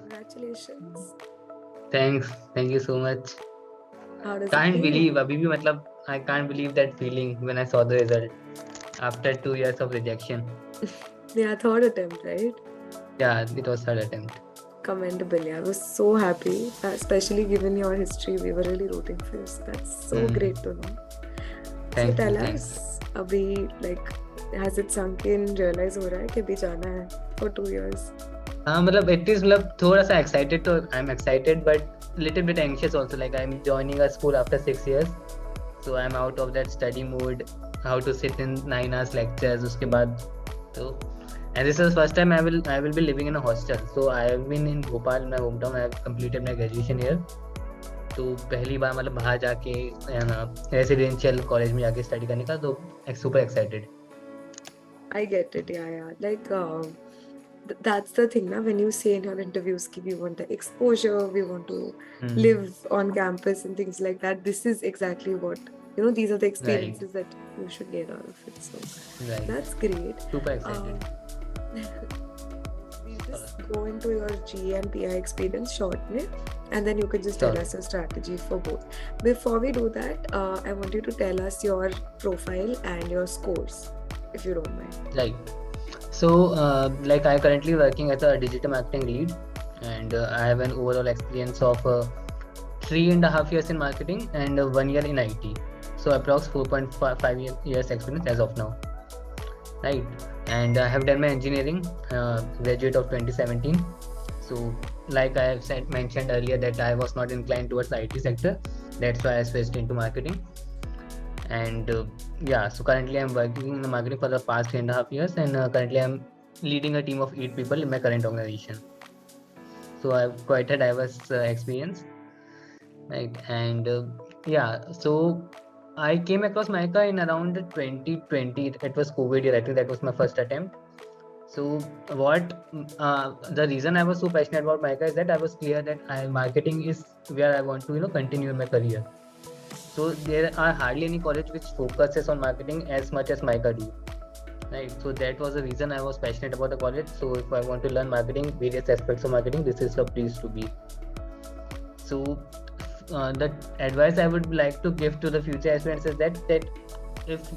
Congratulations. Thank you so much. How does it Can't feel? believe, अभी भी मतलब I can't believe that feeling when I saw the result after 2 years of rejection. Yeah, third attempt, right? Yeah, it was third attempt. Commendable. Yeah, I was so happy, especially given your history. We were really rooting for you. So that's so great to know. So Thank you, tell thank you. us, abhi, like, has it sunk in? Realize हो रहा है कि अभी जाना है for 2 years? हाँ मतलब it is मतलब थोड़ा सा excited तो I'm excited but little bit anxious also, like I'm joining a school after 6 years, so I'm out of that study mood, how to sit in 9 hours lectures उसके बाद तो, and this is first time I will be living in a hostel, so I have been in Bhopal, my hometown. I have completed my graduation here, तो पहली बार मतलब बाहर जाके residential college में जाके स्टडी करने का, तो super excited. I get it. Yeah. Like, that's the thing now, when you say in your interviews ki we want the exposure, we want to live on campus and things like that, this is exactly what, these are the experiences that you should get out of it. So that's great. Super excited. We'll just go into your G and PI experience shortly, and then you can just tell us your strategy for both. Before we do that, I want you to tell us your profile and your scores, if you don't mind. Right. So, like I currently working as a digital marketing lead, and I have an overall experience of 3.5 years in marketing and 1 year in IT. So approx 4.5 years experience as of now. Right. And I have done my engineering, graduate of 2017. So like I have mentioned earlier that I was not inclined towards the IT sector. That's why I switched into marketing. And so currently I'm working in the marketing for the past 3.5 years, and currently I'm leading a team of 8 people in my current organization. So I have quite a diverse experience, right? And so I came across MICA in around 2020. It was COVID year. I think that was my first attempt. So the reason I was so passionate about MICA is that I was clear that marketing is where I want to continue my career. So there are hardly any college which focuses on marketing as much as MICA do, right? So that was the reason I was passionate about the college. So if I want to learn marketing, various aspects of marketing, this is the place to be. So the advice I would like to give to the future aspirants is that if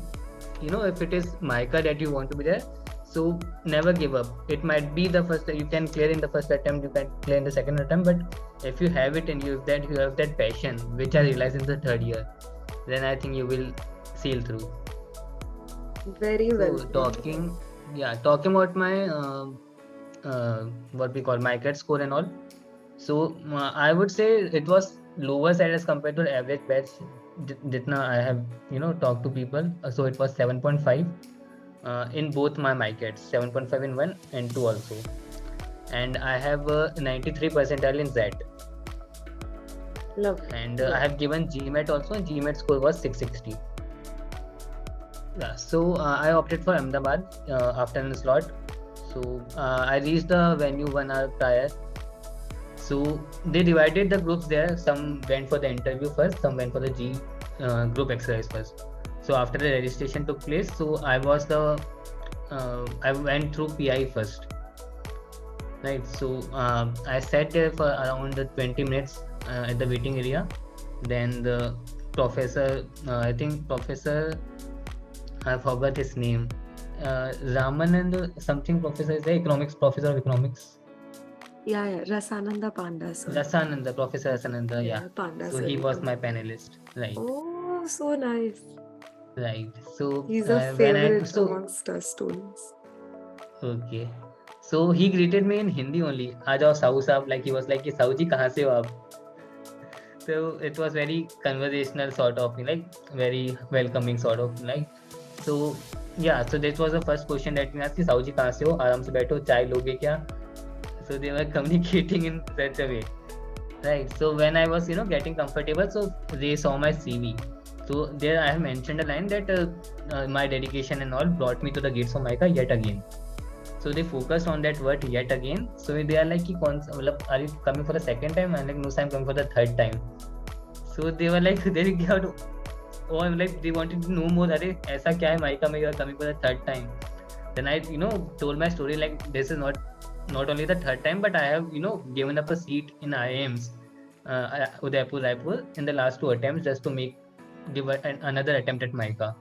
it is MICA that you want to be there, so never give up. It might be the first, you can clear in the first attempt, you can clear in the second attempt, but if you have it in you, if you have that passion, which I realized in the third year, then I think you will sail through. Very well. So talking about my what we call MICAT score and all. So I would say it was lower side as compared to the average batch. Jitna I have talked to people. So it was 7.5 in both my MICATs, 7.5 in 1 and 2 also. And I have 93 percentile in Z. Lovely. And I have given GMAT also, and GMAT score was 660. Yeah, so I opted for Ahmedabad afternoon slot. So I reached the venue 1 hour prior. So they divided the groups there. Some went for the interview first, some went for the G group exercise first. So after the registration took place, so I went through PI first, right? So I sat there for around 20 minutes at the waiting area. Then the professor, I forgot his name, Ramanand something professor, is the professor of economics. Yeah, Rasananda Panda sir. Professor Rasananda, yeah. Panda so sir. he was my panelist, right? Oh, so nice. Right. So he's a favorite amongst us students. Okay. So he greeted me in Hindi only. आ जाओ साहू साहब, like he was like कि साहू जी कहाँ से हो आप? So it was very conversational sort of, like very welcoming sort of, like. So so this was the first question that we asked कि साहू जी कहाँ से हो? आराम से बैठो, चाय लोगे क्या? So they were communicating in such a way, right? So when I was getting comfortable, so they saw my CV. So there I have mentioned a line that my dedication and all brought me to the gates of MICA yet again. So they focused on that word yet again. So they are like, are you coming for the second time? I'm like, no, I'm coming for the third time. So they were like, they wanted to know more. Aisa kya hai MICA mein, you are coming for the third time. Then I told my story, like this is not not only the third time, but I have given up a seat in IIMs, Udaipur, Raipur, in the last 2 attempts just to give another attempt at MICA.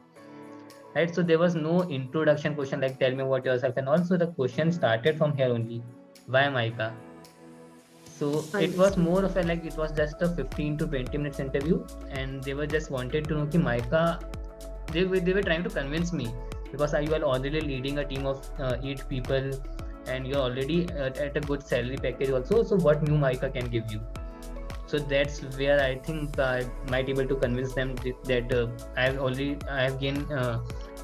Right, so there was no introduction question like tell me about yourself, and also the question started from here only. Why MICA? So it was Understood. more of it was just a 15 to 20 minutes interview, and they were just wanted to know ki MICA. They were trying to convince me because you are already leading a team of 8 people, and you're already at a good salary package also. So what new MICA can give you? So that's where I think I might able to convince them that I have gained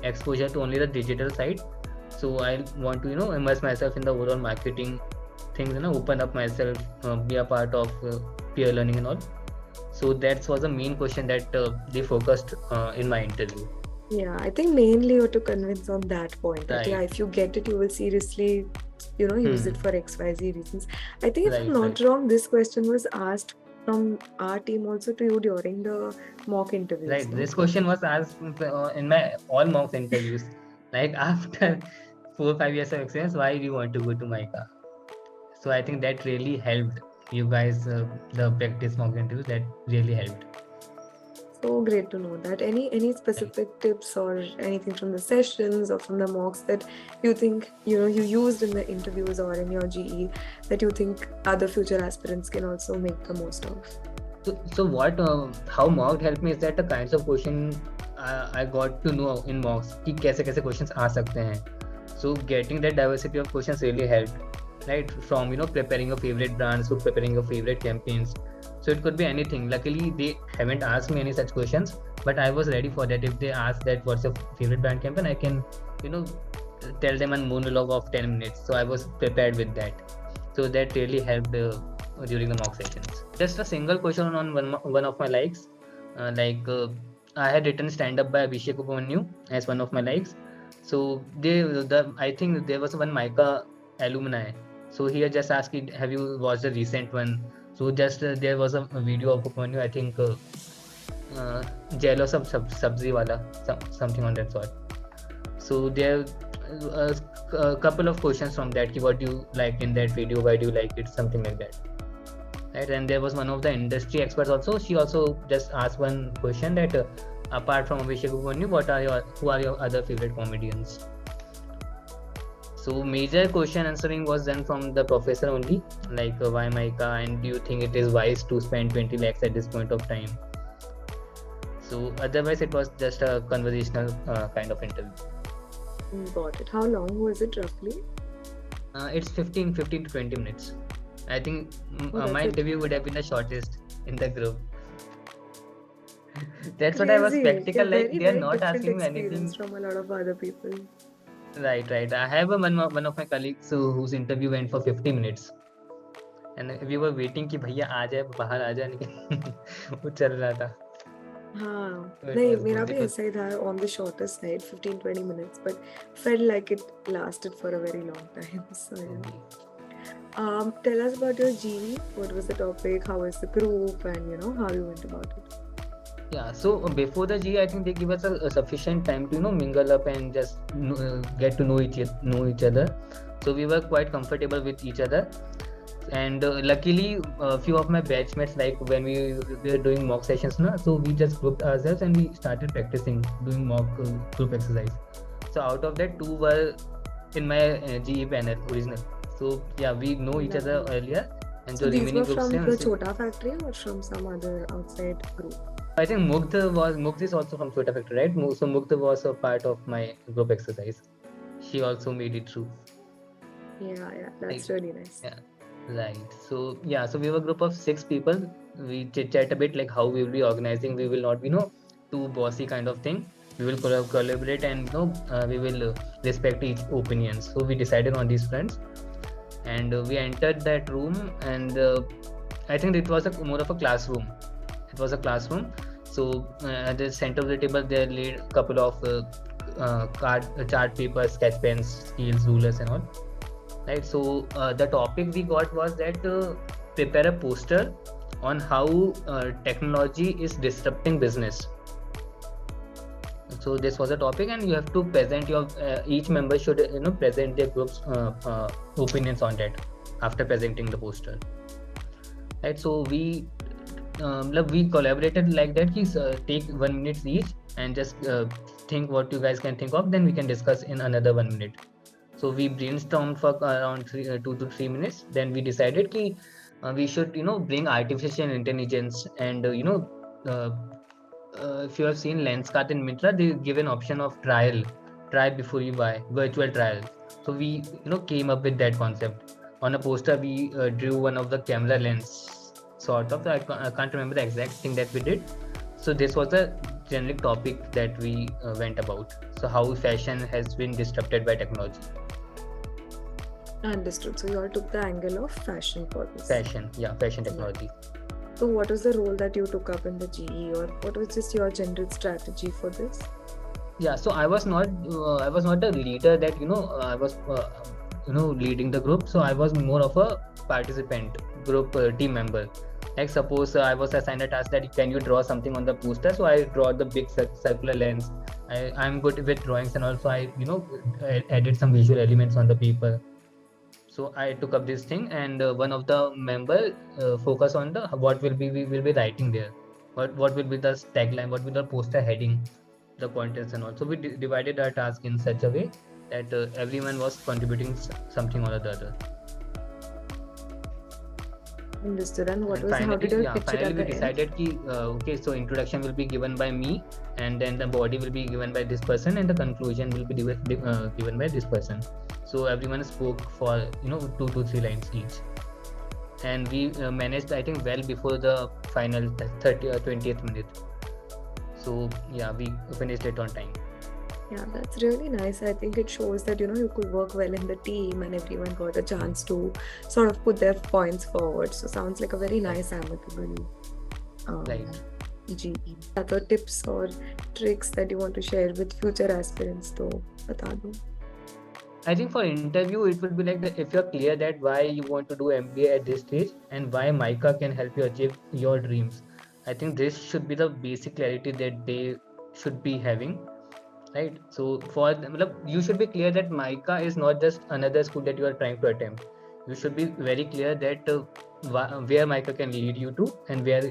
exposure to only the digital side. So I want to immerse myself in the overall marketing things, open up myself, be a part of peer learning and all. So that was the main question that they focused in my interview. Yeah, I think mainly you have to convince on that point that Right. if you get it, you will seriously, use it for XYZ reasons. I think if I'm Right, not wrong, this question was asked from our team also to you during the mock interviews. Right. No? This question was asked in my all mock interviews. Like after 4 or 5 years of experience, why do you want to go to MICA? So I think that really helped you guys, the practice mock interviews, that really helped. So great to know that. Any specific tips or anything from the sessions or from the mocks that you think you used in the interviews or in your GE that you think other future aspirants can also make the most of? So what how mock helped me is that the kinds of question I got to know in mocks कि कैसे questions आ सकते हैं. So getting that diversity of questions really helped, right? From preparing your favorite brands to preparing your favorite campaigns. So it could be anything. Luckily they haven't asked me any such questions, but I was ready for that. If they ask that what's your favorite brand campaign, I can tell them a monologue of 10 minutes. So I was prepared with that. So that really helped during the mock sessions. Just a single question on one of my likes. I had written stand up by Abhishek Upamanyu as one of my likes. So I think there was one MICA alumni. So he had just asked, have you watched the recent one? So just there was a video of Upamanyu, I think jealous of sabzi wala, something on that sort. So there a couple of questions from that. What do you like in that video? Why do you like it? Something like that. Right, and there was one of the industry experts also. She also just asked one question that apart from Abhishek Upamanyu, who are your other favorite comedians? So major question answering was done from the professor only, like why MICA, and do you think it is wise to spend 20 lakhs at this point of time? So otherwise it was just a conversational kind of interview. Got it. How long was it roughly? It's 15 to 20 minutes. I think my interview would have been the shortest in the group. That's what I was practical. Like they are not asking me anything from a lot of other people. Right. I have one of my colleagues whose interview went for 50 minutes, and we were waiting कि भैया आ जाए बाहर आ जाए लेकिन वो चल रहा था. हाँ, So it नहीं was मेरा good. भी ऐसा ही था on the shorter side 15-20 minutes but felt like it lasted for a very long time. So yeah. Tell us about your GE. What was the topic? How was the group? And how you went about it. Yeah, so before the GE, I think they give us a sufficient time to mingle up and just get to know each other. So we were quite comfortable with each other, and luckily a few of my batchmates, like when we were doing mock sessions now, so we just grouped ourselves and we started practicing doing mock group exercise. So out of that, 2 were in my GE panel original. So yeah, we know each other earlier, and so the these remaining were groups from the Chhota factory or from some other outside group? I think Mugdha is also from Chhota factory, right? So Mugdha was a part of my group exercise. She also made it through. Yeah, that's really nice. Yeah, right. So yeah, so we were a group of 6 people. We chat a bit like how we will be organizing. We will not be too bossy kind of thing. We will collaborate and we will respect each opinions. So we decided on these fronts, and we entered that room, and I think it was more of a classroom. It was a classroom. So at the center of the table there laid a couple of chart paper, sketch pens, scales, rulers and all. Right. So the topic we got was that prepare a poster on how technology is disrupting business. So this was a topic, and you have to present your each member should present their group's opinions on that after presenting the poster, right? So we collaborated like that. Take 1 minute each and just think what you guys can think of, then we can discuss in another 1 minute. So we brainstormed for around 2 to 3 minutes. Then we decided ki we should bring artificial intelligence, and if you have seen Lenskart in Myntra, they give an option of try before you buy, virtual trial. So we came up with that concept. On a poster, we drew one of the camera lens, sort of. I can't remember the exact thing that we did. So this was a generic topic that we went about. So how fashion has been disrupted by technology. Understood. So you all took the angle of fashion for this. Fashion technology. So what was the role that you took up in the GE, or what was just your general strategy for this? Yeah, so I was not a leader that I was leading the group. So I was more of a participant, group team member. Like suppose I was assigned a task that can you draw something on the poster, so I draw the big circular lens. I'm good with drawings, and also I added some visual elements on the paper. So I took up this thing, and one of the member focus on the what we will be writing there, what will be the tagline, what will be the poster heading, the pointers and all. So we divided our task in such a way that everyone was contributing something or the other. Understood. And what was how did you pitch it finally at we the decided end? Okay, so introduction will be given by me, and then the body will be given by this person, and the conclusion will be given by this person. So everyone spoke for 2 to 3 lines each, and we managed, I think, well before the final 20th minute. So yeah, we finished it on time. Yeah, that's really nice. I think it shows that you could work well in the team, and everyone got a chance to sort of put their points forward. So sounds like a very nice amicable Right. GE. Other tips or tricks that you want to share with future aspirants, to bata do. I think for interview, it would be like if you're clear that why you want to do MBA at this stage and why MICA can help you achieve your dreams. I think this should be the basic clarity that they should be having, right? So for you should be clear that MICA is not just another school that you are trying to attempt. You should be very clear that where MICA can lead you to, and where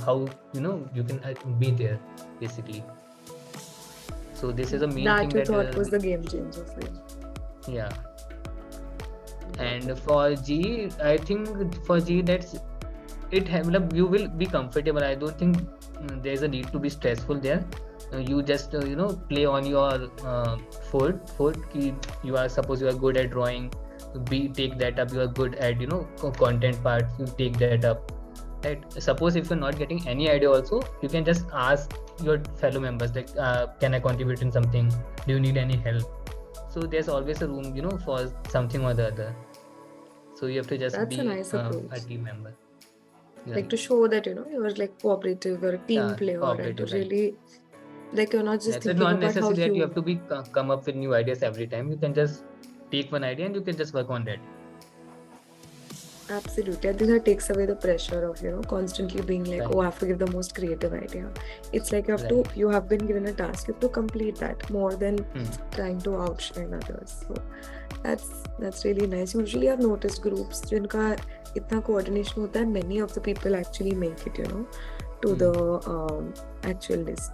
how you can be there, basically. So this is a main That thing you that thought was the game changer for you. yeah. And for G, I think for G that's it. You will be comfortable. I don't think there's a need to be stressful there. You just play on your foot. You are, suppose you are good at drawing, take that up. You are good at content part, you take that up, right? Suppose if you're not getting any idea also, you can just ask your fellow members like, can I contribute in something, do you need any help? So there's always a room for something or the other. So you have to just That's be a nice approach. a team member, Like to show that you're like cooperative, you're a team player, and to cooperative, right. really, like, you're not just It's thinking not about how necessary that you have to be come up with new ideas every time. You can just take one idea and you can just work on that. Absolutely. I think that takes away the pressure of constantly being like, Right. oh, I have to give the most creative idea. It's like you have been given a task, you have to complete that more than trying to outshine others. So that's really nice. Usually I've noticed groups जिनका इतना coordination होता है, many of the people actually make it to the actual list.